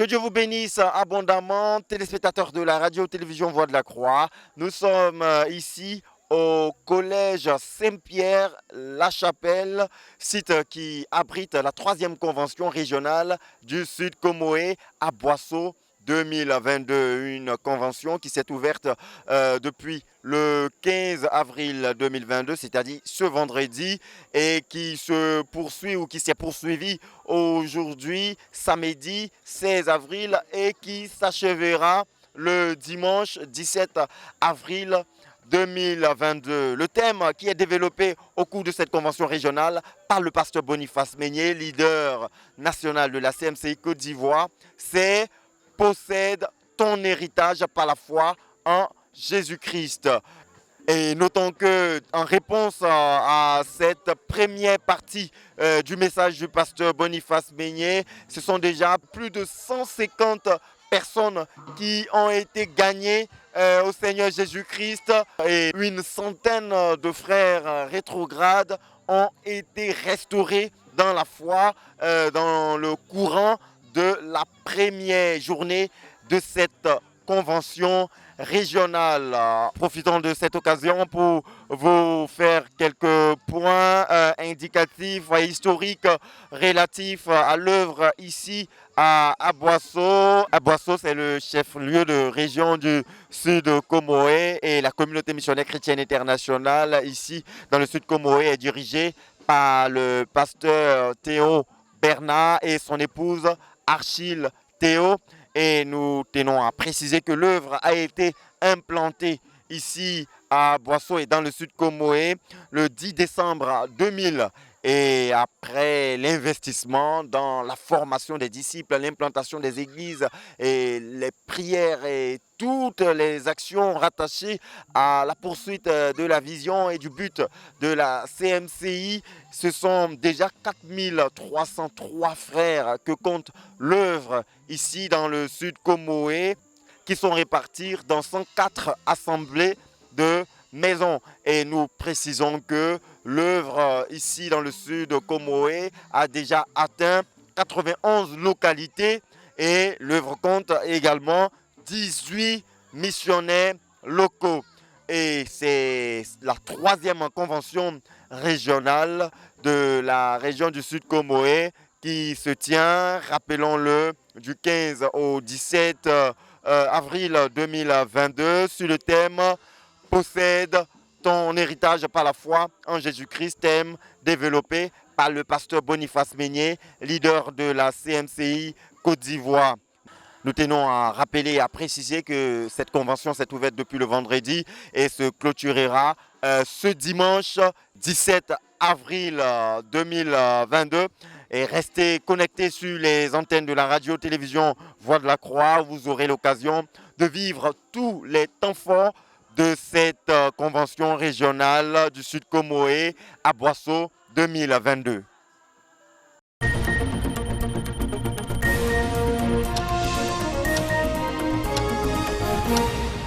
Que Dieu vous bénisse abondamment, téléspectateurs de la radio-télévision Voix de la Croix. Nous sommes ici au collège Saint-Pierre-la-Chapelle, site qui abrite la 3e convention régionale du Sud Comoé à Boisseau 2022. Une convention qui s'est ouverte depuis le 15 avril 2022, c'est-à-dire ce vendredi, et qui se poursuit ou qui s'est poursuivi aujourd'hui, samedi 16 avril, et qui s'achèvera le dimanche 17 avril 2022. Le thème qui est développé au cours de cette convention régionale par le pasteur Boniface Meignet, leader national de la CMCI Côte d'Ivoire, c'est « Possède ton héritage par la foi en Jésus-Christ ». Et notons qu'en réponse à cette première partie du message du pasteur Boniface Meignet, ce sont déjà plus de 150 personnes qui ont été gagnées au Seigneur Jésus-Christ, et une centaine de frères rétrogrades ont été restaurés dans la foi dans le courant de la première journée de cette convention régionale. Profitons de cette occasion pour vous faire quelques points indicatifs et historiques relatifs à l'œuvre ici à Boisseau. Boisseau, c'est le chef-lieu de région du Sud Comoé, et la communauté missionnaire chrétienne internationale ici dans le Sud Comoé est dirigée par le pasteur Théo Bernard et son épouse Achille Théo. Et nous tenons à préciser que l'œuvre a été implantée ici à Boisseau et dans le Sud Comoé le 10 décembre 2000. Et après l'investissement dans la formation des disciples, l'implantation des églises et les prières et toutes les actions rattachées à la poursuite de la vision et du but de la CMCI, ce sont déjà 4303 frères que compte l'œuvre ici dans le Sud Comoé, qui sont répartis dans 104 assemblées de maisons. Et nous précisons que l'œuvre ici dans le Sud Comoé a déjà atteint 91 localités, et l'œuvre compte également 18 missionnaires locaux. Et c'est la 3e convention régionale de la région du Sud Comoé qui se tient, rappelons-le, du 15 au 17 avril 2022 sur le thème « Possède ton héritage par la foi en Jésus-Christ », thème développé par le pasteur Boniface Meignet, leader de la CMCI Côte d'Ivoire. Nous tenons à rappeler et à préciser que cette convention s'est ouverte depuis le vendredi et se clôturera ce dimanche 17 avril 2022. Et restez connectés sur les antennes de la radio-télévision Voix de la Croix. Vous aurez l'occasion de vivre tous les temps forts de cette convention régionale du Sud Comoé à Boisseau 2022.